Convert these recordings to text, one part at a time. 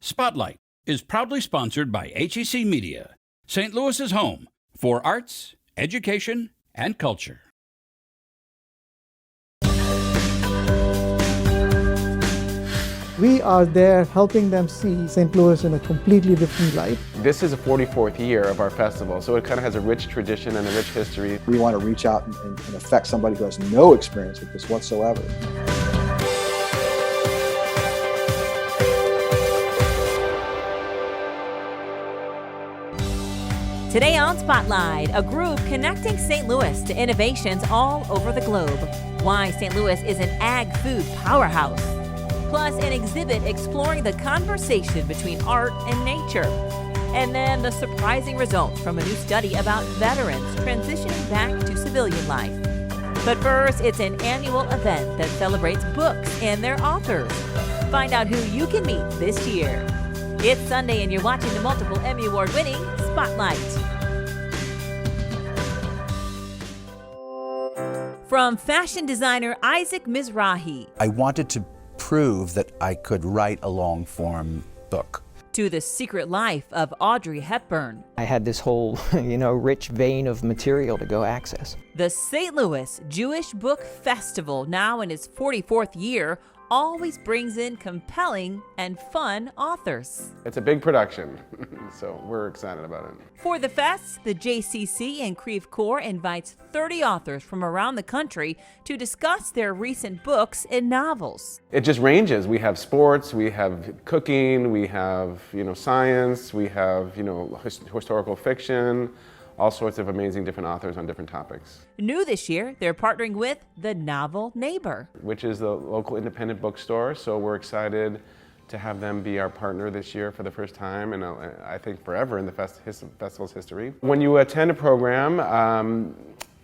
Spotlight is proudly sponsored by HEC Media, St. Louis's home for arts, education, and culture. We are there helping them see St. Louis in a completely different light. This is the 44th year of our festival, so it kind of has a rich tradition and a rich history. We want to reach out and affect somebody who has no experience with this whatsoever. Today on Spotlight, a group connecting St. Louis to innovations all over the globe. Why St. Louis is an ag food powerhouse. Plus, an exhibit exploring the conversation between art and nature. And then the surprising results from a new study about veterans transitioning back to civilian life. But first, it's an annual event that celebrates books and their authors. Find out who you can meet this year. It's Sunday and you're watching the multiple Emmy Award-winning Spotlight. From fashion designer Isaac Mizrahi. I wanted to prove that I could write a long-form book. To the secret life of Audrey Hepburn. I had this whole, rich vein of material to go access. The St. Louis Jewish Book Festival, now in its 44th year, always brings in compelling and fun authors. It's a big production, so we're excited about it. For the fest, the JCC and Creve Coeur invites 30 authors from around the country to discuss their recent books and novels. It just ranges. We have sports, we have cooking, we have science, we have historical fiction, all sorts of amazing different authors on different topics. New this year, they're partnering with The Novel Neighbor, which is the local independent bookstore, so we're excited to have them be our partner this year for the first time, and I think forever in the festival's history. When you attend a program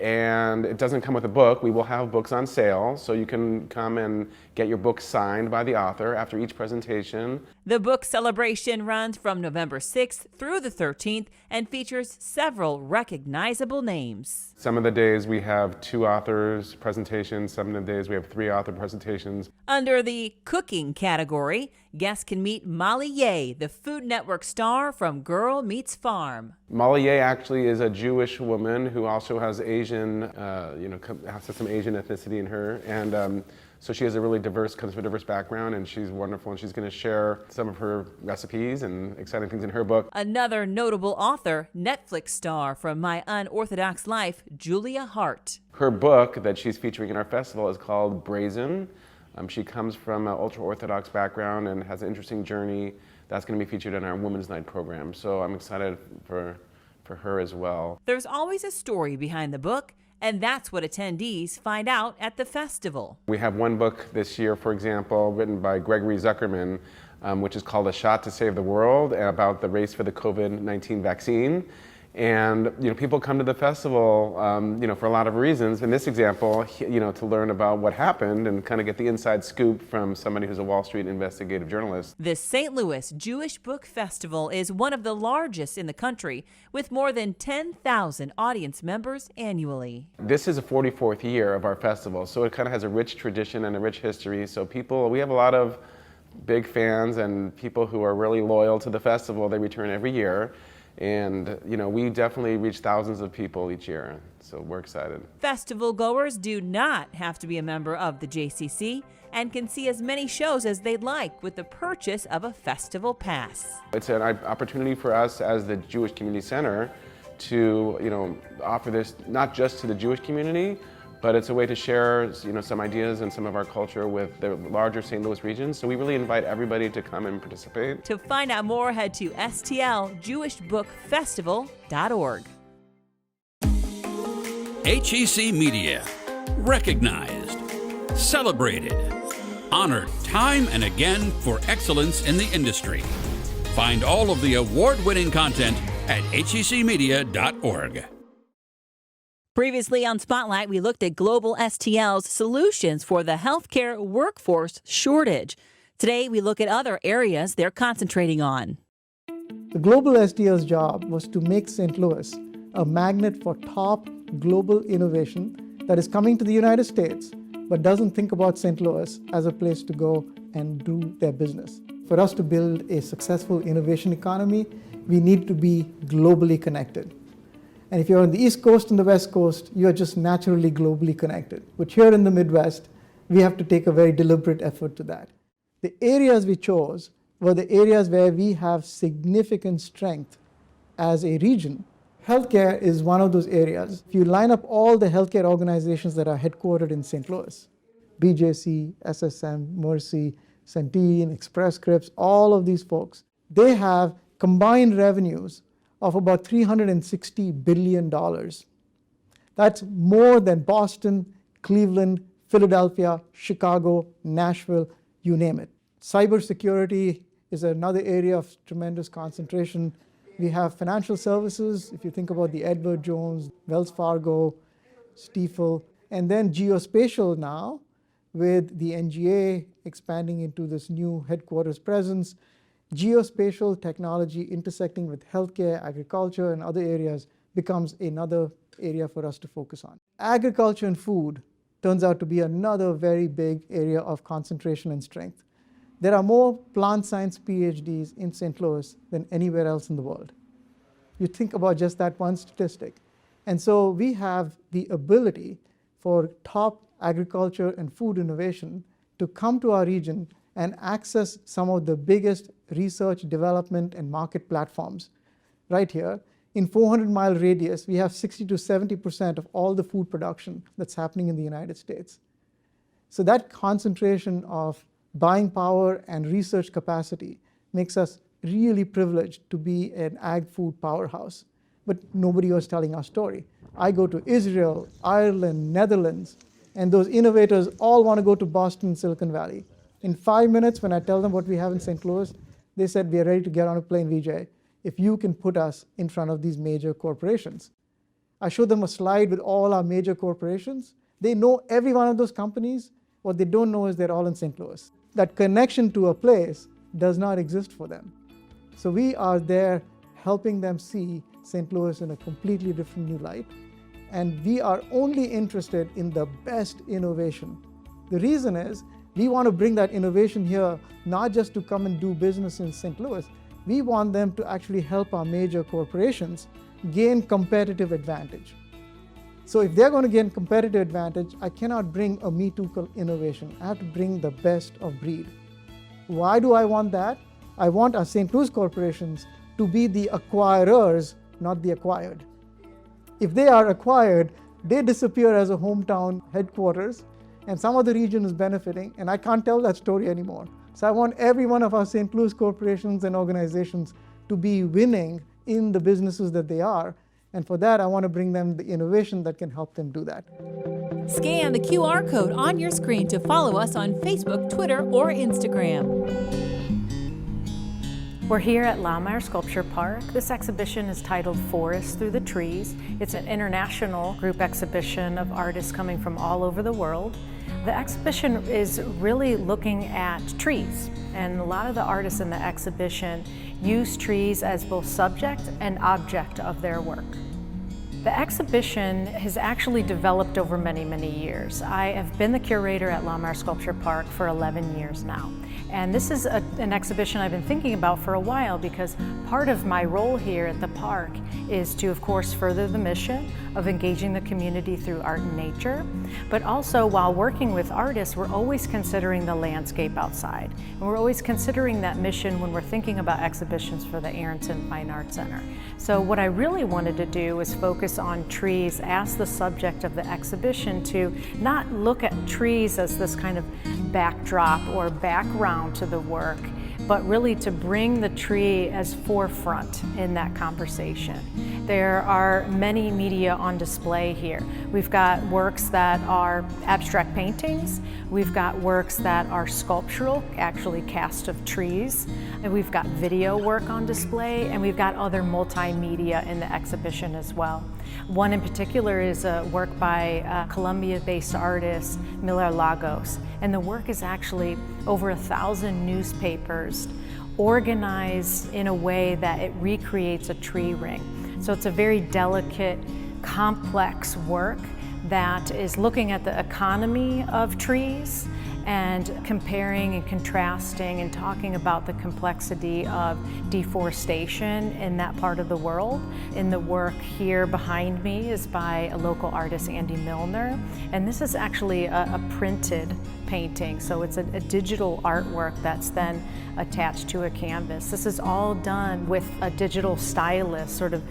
and it doesn't come with a book, we will have books on sale, so you can come and get your book signed by the author after each presentation. The book celebration runs from November 6th through the 13th and features several recognizable names. Some of the days we have 2 authors presentations, some of the days we have 3 author presentations. Under the cooking category, guests can meet Molly Yeh, the Food Network star from Girl Meets Farm. Molly Yeh actually is a Jewish woman who also has Asian, has some Asian ethnicity in her, and so she has a really comes from a diverse background, and she's wonderful, and she's going to share some of her recipes and exciting things in her book. Another notable author, Netflix star from My Unorthodox Life, Julia Hart. Her book that she's featuring in our festival is called Brazen. She comes from an ultra-Orthodox background and has an interesting journey that's going to be featured in our Women's Night program. So I'm excited for her as well. There's always a story behind the book, and that's what attendees find out at the festival. We have one book this year, for example, written by Gregory Zuckerman, which is called A Shot to Save the World, about the race for the COVID-19 vaccine. And people come to the festival, for a lot of reasons. In this example, to learn about what happened and kind of get the inside scoop from somebody who's a Wall Street investigative journalist. The St. Louis Jewish Book Festival is one of the largest in the country, with more than 10,000 audience members annually. This is the 44th year of our festival, so it kind of has a rich tradition and a rich history. So we have a lot of big fans and people who are really loyal to the festival. They return every year. And, we definitely reach thousands of people each year, so we're excited. Festival goers do not have to be a member of the JCC and can see as many shows as they'd like with the purchase of a festival pass. It's an opportunity for us as the Jewish Community Center to, offer this not just to the Jewish community, but it's a way to share, some ideas and some of our culture with the larger St. Louis region. So we really invite everybody to come and participate. To find out more, head to stljewishbookfestival.org. HEC Media. Recognized, celebrated, honored time and again for excellence in the industry. Find all of the award-winning content at hecmedia.org. Previously on Spotlight, we looked at GlobalSTL's solutions for the healthcare workforce shortage. Today, we look at other areas they're concentrating on. The GlobalSTL's job was to make St. Louis a magnet for top global innovation that is coming to the United States, but doesn't think about St. Louis as a place to go and do their business. for us to build a successful innovation economy, we need to be globally connected. And if you're on the East Coast and the West Coast, you're just naturally globally connected. But here in the Midwest, we have to take a very deliberate effort to that. The areas we chose were the areas where we have significant strength as a region. Healthcare is one of those areas. If you line up all the healthcare organizations that are headquartered in St. Louis, BJC, SSM, Mercy, Centene, Express Scripts, all of these folks, they have combined revenues of about $360 billion. That's more than Boston, Cleveland, Philadelphia, Chicago, Nashville, you name it. Cybersecurity is another area of tremendous concentration. We have financial services, if you think about the Edward Jones, Wells Fargo, Stifel, and then geospatial now, with the NGA expanding into this new headquarters presence. Geospatial technology intersecting with healthcare, agriculture, and other areas becomes another area for us to focus on. Agriculture and food turns out to be another very big area of concentration and strength. There are more plant science PhDs in St. Louis than anywhere else in the world. You think about just that one statistic. And so we have the ability for top agriculture and food innovation to come to our region and access some of the biggest research, development, and market platforms. Right here, in 400-mile radius, we have 60 to 70% of all the food production that's happening in the United States. So that concentration of buying power and research capacity makes us really privileged to be an ag food powerhouse. But nobody was telling our story. I go to Israel, Ireland, Netherlands, and those innovators all want to go to Boston, Silicon Valley. In 5 minutes, when I tell them what we have in St. Louis, they said, we are ready to get on a plane, Vijay, if you can put us in front of these major corporations. I showed them a slide with all our major corporations. They know every one of those companies. What they don't know is they're all in St. Louis. That connection to a place does not exist for them. So we are there helping them see St. Louis in a completely different new light. And we are only interested in the best innovation. The reason is we want to bring that innovation here, not just to come and do business in St. Louis. We want them to actually help our major corporations gain competitive advantage. So if they're going to gain competitive advantage, I cannot bring a Me Too innovation. I have to bring the best of breed. Why do I want that? I want our St. Louis corporations to be the acquirers, not the acquired. If they are acquired, they disappear as a hometown headquarters, and some other region is benefiting, and I can't tell that story anymore. So I want every one of our St. Louis corporations and organizations to be winning in the businesses that they are. And for that, I want to bring them the innovation that can help them do that. Scan the QR code on your screen to follow us on Facebook, Twitter, or Instagram. We're here at Laumeier Sculpture Park. This exhibition is titled Forest Through the Trees. It's an international group exhibition of artists coming from all over the world. The exhibition is really looking at trees, and a lot of the artists in the exhibition use trees as both subject and object of their work. The exhibition has actually developed over many, many years. I have been the curator at Laumeier Sculpture Park for 11 years now. And this is an exhibition I've been thinking about for a while, because part of my role here at the park is to, of course, further the mission of engaging the community through art and nature. But also, while working with artists, we're always considering the landscape outside. And we're always considering that mission when we're thinking about exhibitions for the Aronson Fine Arts Center. So what I really wanted to do was focus on trees as the subject of the exhibition, to not look at trees as this kind of backdrop or background to the work, but really to bring the tree as forefront in that conversation. There are many media on display here. We've got works that are abstract paintings, we've got works that are sculptural, actually cast of trees, and we've got video work on display, and we've got other multimedia in the exhibition as well. One in particular is a work by a Colombia-based artist, Miller Lagos, and the work is actually over 1,000 newspapers organized in a way that it recreates a tree ring. So it's a very delicate, complex work that is looking at the economy of trees and comparing and contrasting and talking about the complexity of deforestation in that part of the world. And the work here behind me is by a local artist, Andy Milner, and this is actually a printed painting, so it's a digital artwork that's then attached to a canvas. This is all done with a digital stylus, sort of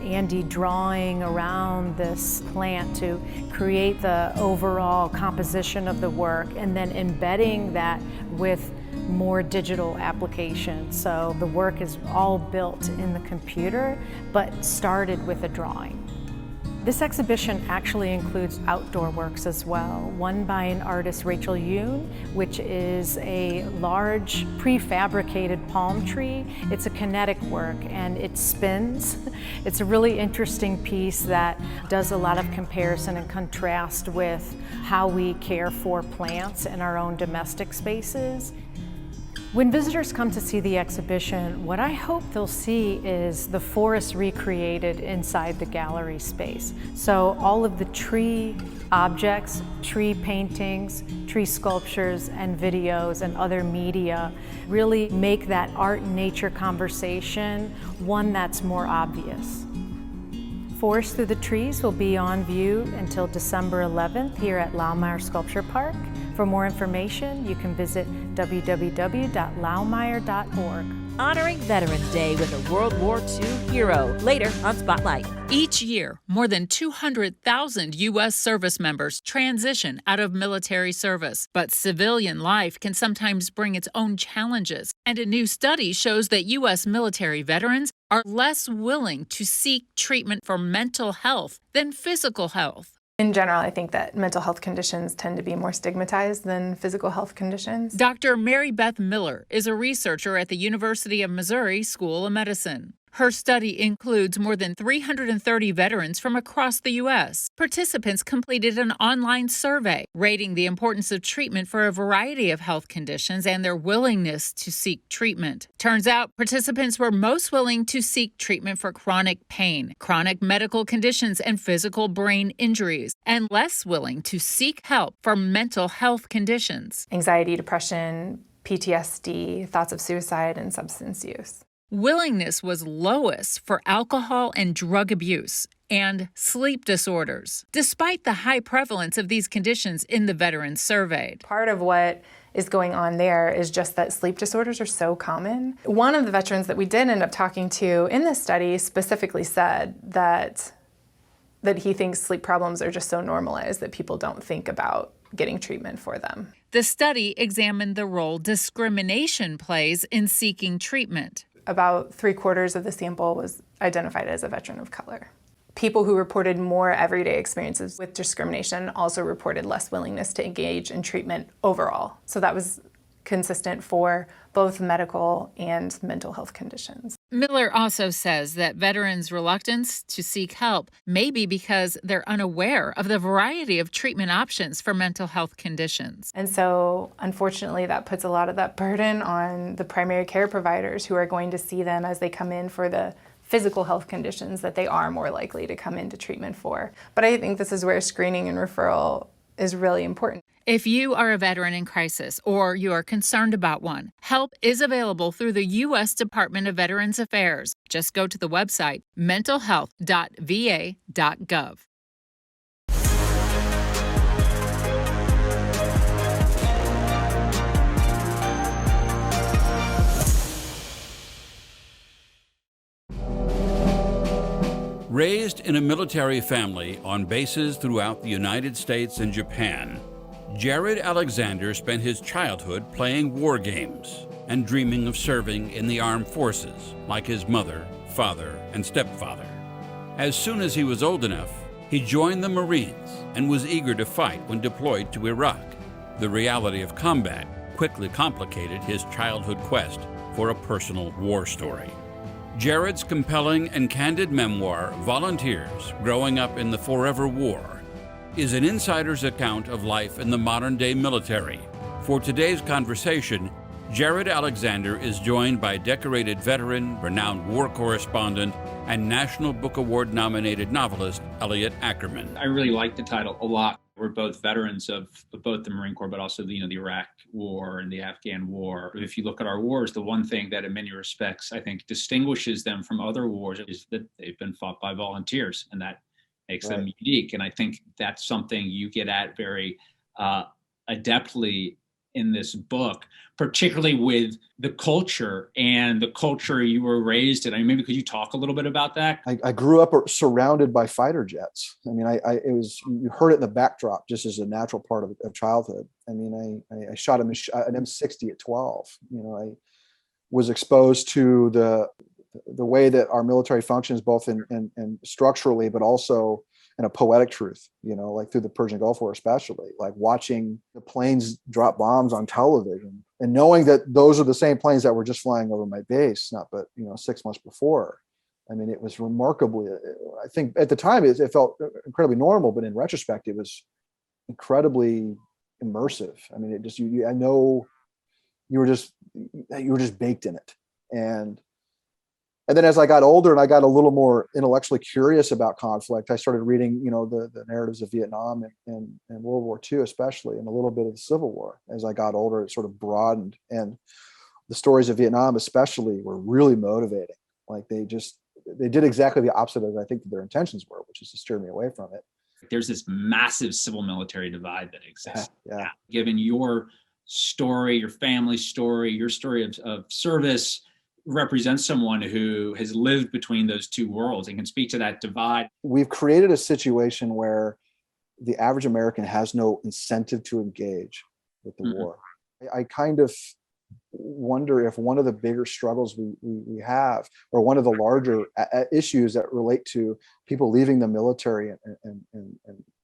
Andy drawing around this plant to create the overall composition of the work and then embedding that with more digital applications. So the work is all built in the computer, but started with a drawing. This exhibition actually includes outdoor works as well. One by an artist, Rachel Yoon, which is a large prefabricated palm tree. It's a kinetic work and it spins. It's a really interesting piece that does a lot of comparison and contrast with how we care for plants in our own domestic spaces. When visitors come to see the exhibition, what I hope they'll see is the forest recreated inside the gallery space. So all of the tree objects, tree paintings, tree sculptures, and videos and other media really make that art-nature conversation one that's more obvious. Forest Through the Trees will be on view until December 11th here at Laumeier Sculpture Park. For more information, you can visit www.laumeier.org. Honoring Veterans Day with a World War II hero, later on Spotlight. Each year, more than 200,000 U.S. service members transition out of military service. But civilian life can sometimes bring its own challenges. And a new study shows that U.S. military veterans are less willing to seek treatment for mental health than physical health. In general, I think that mental health conditions tend to be more stigmatized than physical health conditions. Dr. Mary Beth Miller is a researcher at the University of Missouri School of Medicine. Her study includes more than 330 veterans from across the U.S. Participants completed an online survey rating the importance of treatment for a variety of health conditions and their willingness to seek treatment. Turns out participants were most willing to seek treatment for chronic pain, chronic medical conditions, and physical brain injuries, and less willing to seek help for mental health conditions. Anxiety, depression, PTSD, thoughts of suicide, and substance use. Willingness was lowest for alcohol and drug abuse and sleep disorders, despite the high prevalence of these conditions in the veterans surveyed. Part of what is going on there is just that sleep disorders are so common. One of the veterans that we did end up talking to in this study specifically said that he thinks sleep problems are just so normalized that people don't think about getting treatment for them. The study examined the role discrimination plays in seeking treatment. About 3/4 of the sample was identified as a veteran of color. People who reported more everyday experiences with discrimination also reported less willingness to engage in treatment overall. So that was consistent for both medical and mental health conditions. Miller also says that veterans' reluctance to seek help may be because they're unaware of the variety of treatment options for mental health conditions. And so, unfortunately, that puts a lot of that burden on the primary care providers who are going to see them as they come in for the physical health conditions that they are more likely to come into treatment for. But I think this is where screening and referral is really important. If you are a veteran in crisis or you are concerned about one, help is available through the U.S. Department of Veterans Affairs. Just go to the website mentalhealth.va.gov. Raised in a military family on bases throughout the United States and Japan, Jared Alexander spent his childhood playing war games and dreaming of serving in the armed forces like his mother, father, and stepfather. As soon as he was old enough, he joined the Marines and was eager to fight when deployed to Iraq. The reality of combat quickly complicated his childhood quest for a personal war story. Jared's compelling and candid memoir, Volunteers, Growing Up in the Forever War, is an insider's account of life in the modern-day military. For today's conversation, Jared Alexander is joined by decorated veteran, renowned war correspondent, and National Book Award-nominated novelist Elliot Ackerman. I really like the title a lot. We're both veterans of both the Marine Corps, but also the Iraq War and the Afghan War. If you look at our wars, the one thing that in many respects I think distinguishes them from other wars is that they've been fought by volunteers, and that makes them unique. And I think that's something you get at very adeptly in this book, particularly with the culture and the culture you were raised in. I mean, maybe could you talk a little bit about that? I grew up surrounded by fighter jets. I mean, it was, you heard it in the backdrop just as a natural part of childhood. I mean, I shot an M60 at 12. I was exposed to the way that our military functions, both in structurally, but also in a poetic truth, like through the Persian Gulf War, especially like watching the planes drop bombs on television and knowing that those are the same planes that were just flying over my base, 6 months before. I mean, it was remarkably, I think at the time it felt incredibly normal, but in retrospect, it was incredibly immersive. I mean, it just, I know you were just baked in it. And then as I got older and I got a little more intellectually curious about conflict, I started reading, the narratives of Vietnam and World War II, especially, and a little bit of the Civil War. As I got older, it sort of broadened. And the stories of Vietnam especially were really motivating. Like they did exactly the opposite of I think their intentions were, which is to steer me away from it. There's this massive civil military divide that exists. Yeah. Given your story, your family's story, your story of service, represents someone who has lived between those two worlds and can speak to that divide. We've created a situation where the average American has no incentive to engage with the war. I kind of wonder if one of the bigger struggles we have, or one of the larger issues that relate to people leaving the military and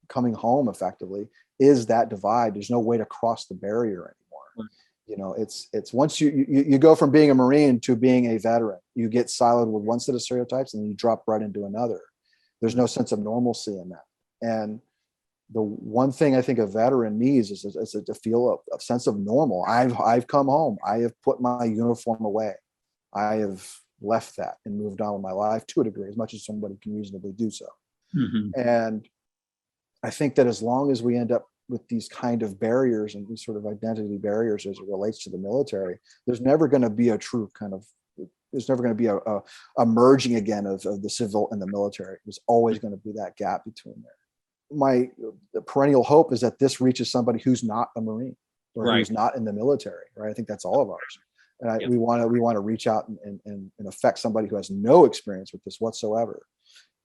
coming home effectively, is that divide. There's no way to cross the barrier anymore. It's once you go from being a Marine to being a veteran, you get siloed with one set of stereotypes and you drop right into another. There's no sense of normalcy in that. And the one thing I think a veteran needs is to feel a sense of normal. I've come home. I have put my uniform away. I have left that and moved on with my life to a degree, as much as somebody can reasonably do so. And I think that as long as we end up with these kind of barriers and these sort of identity barriers as it relates to the military, there's never going to be a true there's never going to be a merging again of the civil and the military. There's always going to be that gap between there. My perennial hope is that this reaches somebody who's not a Marine or who's not in the military, right? I think that's all of ours. And we want to reach out and affect somebody who has no experience with this whatsoever,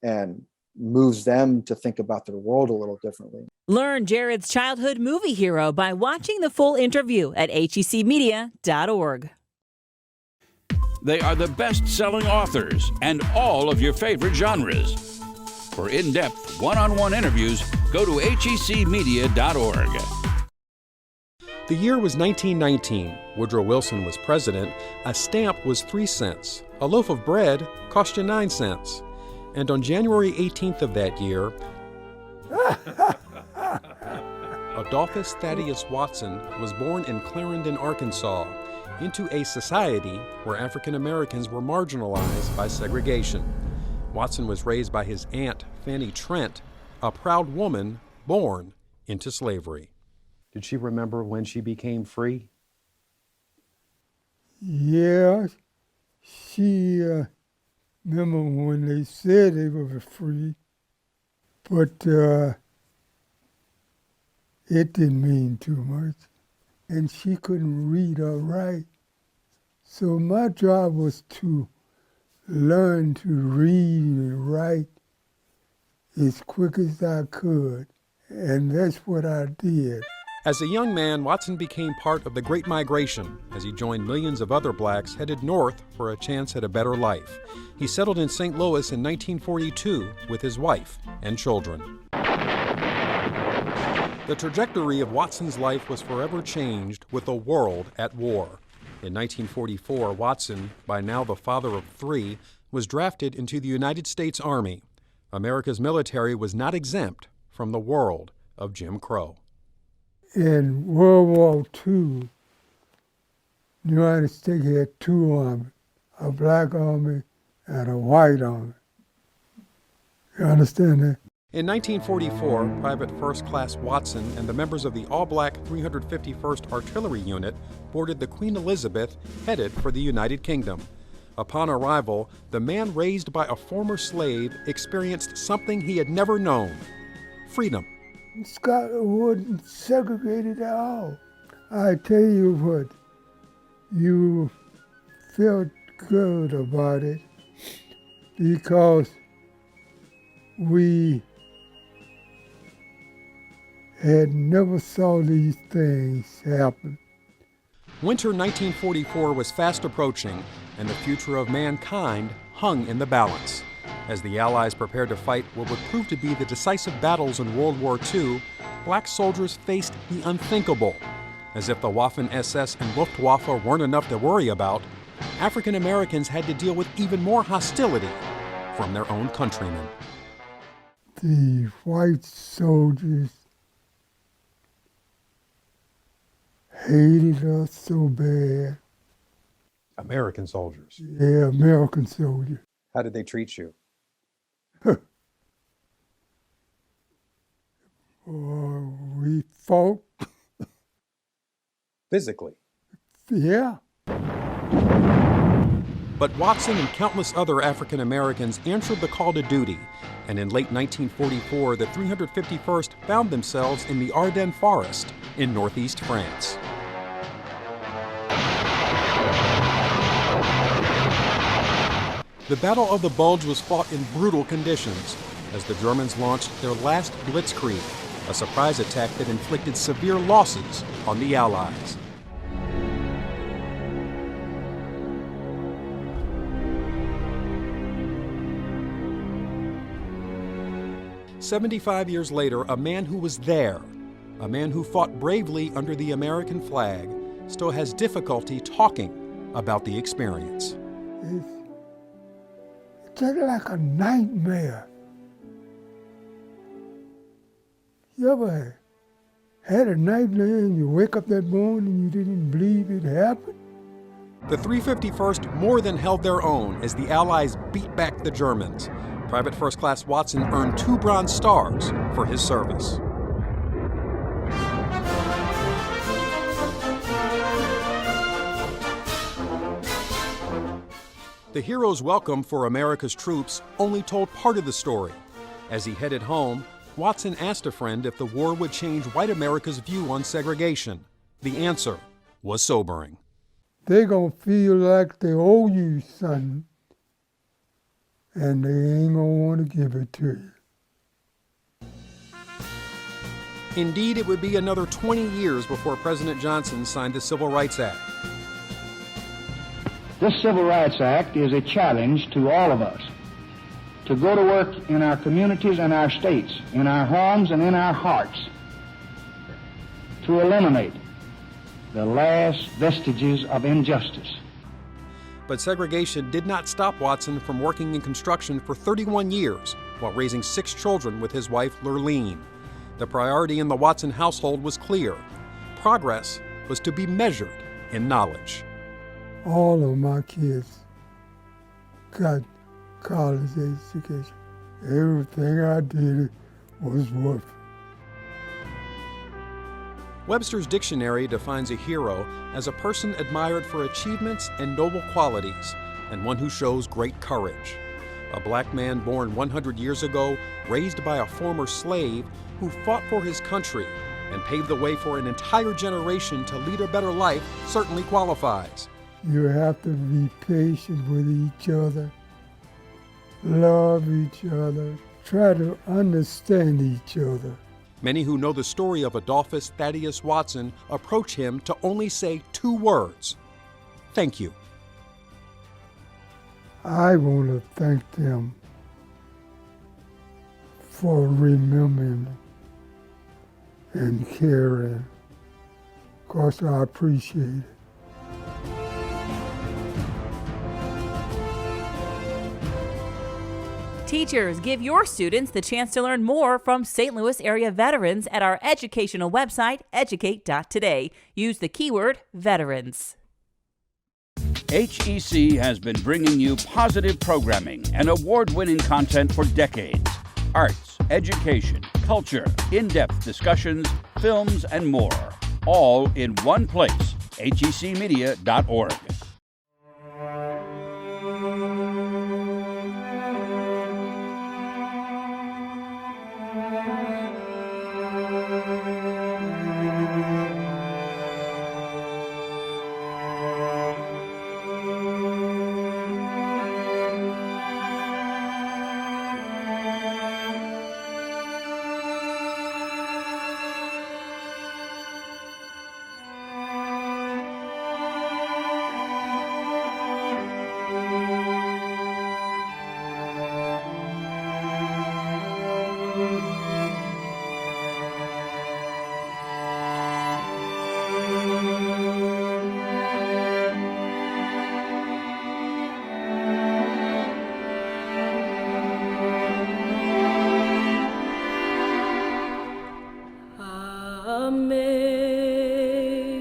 and moves them to think about their world a little differently. Learn Jared's childhood movie hero by watching the full interview at hecmedia.org. They are the best-selling authors and all of your favorite genres. For in-depth, one-on-one interviews, go to hecmedia.org. The year was 1919. Woodrow Wilson was president. A stamp was 3 cents. A loaf of bread cost you 9 cents. And on January 18th of that year, Adolphus Thaddeus Watson was born in Clarendon, Arkansas, into a society where African Americans were marginalized by segregation. Watson was raised by his aunt, Fanny Trent, a proud woman born into slavery. Did she remember when she became free? Yeah, she remember when they said they were free, but it didn't mean too much. And she couldn't read or write. So my job was to learn to read and write as quick as I could. And that's what I did. As a young man, Watson became part of the Great Migration as he joined millions of other blacks headed north for a chance at a better life. He settled in St. Louis in 1942 with his wife and children. The trajectory of Watson's life was forever changed with the world at war. In 1944, Watson, by now the father of 3, was drafted into the United States Army. America's military was not exempt from the world of Jim Crow. In World War II, the United States had 2 armies, a black army and a white army. You understand that? In 1944, Private First Class Watson and the members of the all-black 351st Artillery Unit boarded the Queen Elizabeth, headed for the United Kingdom. Upon arrival, the man raised by a former slave experienced something he had never known: freedom. Scotland wasn't segregated at all. I tell you what, you felt good about it because we had never saw these things happen. Winter 1944 was fast approaching, and the future of mankind hung in the balance. As the Allies prepared to fight what would prove to be the decisive battles in World War II, black soldiers faced the unthinkable. As if the Waffen-SS and Luftwaffe weren't enough to worry about, African Americans had to deal with even more hostility from their own countrymen. The white soldiers hated us so bad. American soldiers? Yeah, American soldiers. How did they treat you? We fought. Physically? Yeah. But Watson and countless other African Americans answered the call to duty, and in late 1944, the 351st found themselves in the Ardennes Forest in northeast France. The Battle of the Bulge was fought in brutal conditions as the Germans launched their last blitzkrieg, a surprise attack that inflicted severe losses on the Allies. "75 years later, a man who was there, a man who fought bravely under the American flag, still has difficulty talking about the experience. It's just like a nightmare. You ever had a nightmare and you wake up that morning and you didn't believe it happened? The 351st more than held their own as the Allies beat back the Germans. Private First Class Watson earned 2 Bronze Stars for his service. The hero's welcome for America's troops only told part of the story. As he headed home, Watson asked a friend if the war would change white America's view on segregation. The answer was sobering. They're gonna feel like they owe you something, and they ain't gonna want to give it to you. Indeed, it would be another 20 years before President Johnson signed the Civil Rights Act. This Civil Rights Act is a challenge to all of us to go to work in our communities and our states, in our homes and in our hearts, to eliminate the last vestiges of injustice. But segregation did not stop Watson from working in construction for 31 years while raising 6 children with his wife, Lurleen. The priority in the Watson household was clear. Progress was to be measured in knowledge. All of my kids got college education. Everything I did was worth it. Webster's dictionary defines a hero as a person admired for achievements and noble qualities, and one who shows great courage. A black man born 100 years ago, raised by a former slave who fought for his country and paved the way for an entire generation to lead a better life, certainly qualifies. You have to be patient with each other, love each other, try to understand each other. Many who know the story of Adolphus Thaddeus Watson approach him to only say 2 words: thank you. I want to thank them for remembering and caring, because I appreciate it. Teachers, give your students the chance to learn more from St. Louis area veterans at our educational website, educate.today. Use the keyword veterans. HEC has been bringing you positive programming and award-winning content for decades. Arts, education, culture, in-depth discussions, films, and more. All in one place. hecmedia.org.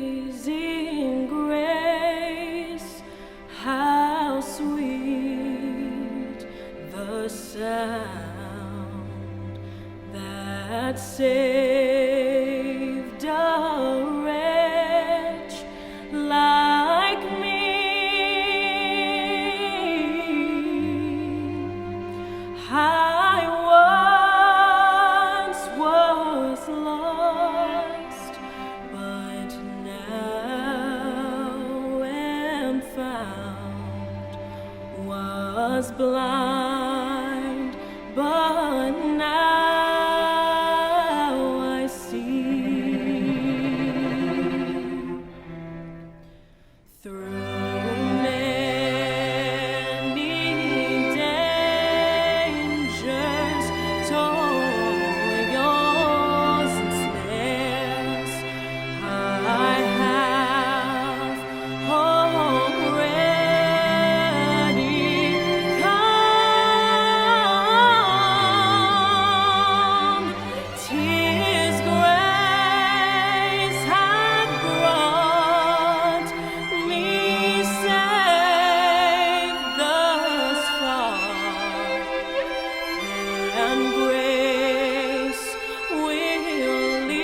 Amazing grace, how sweet the sound that saved a wretch like me. I once was lost, but now am found, was blind, but now I see. Through many dangers, toils and snares, I have already come. 'Tis grace hath brought me safe thus far, and grace will lead me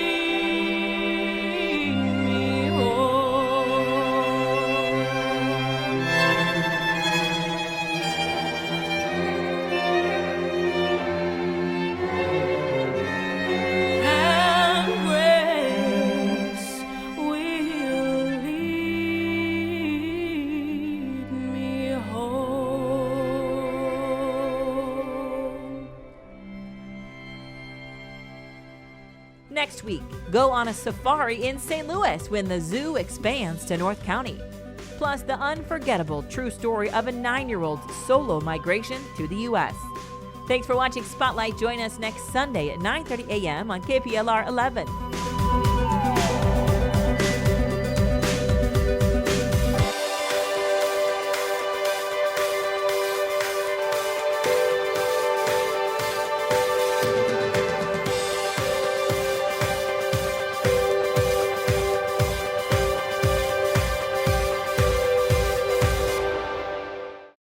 and grace will lead me home. Next week, go on a safari in St. Louis when the zoo expands to North County. Plus, the unforgettable true story of a 9-year-old's solo migration to the U.S. Thanks for watching Spotlight. Join us next Sunday at 9:30 a.m. on KPLR 11.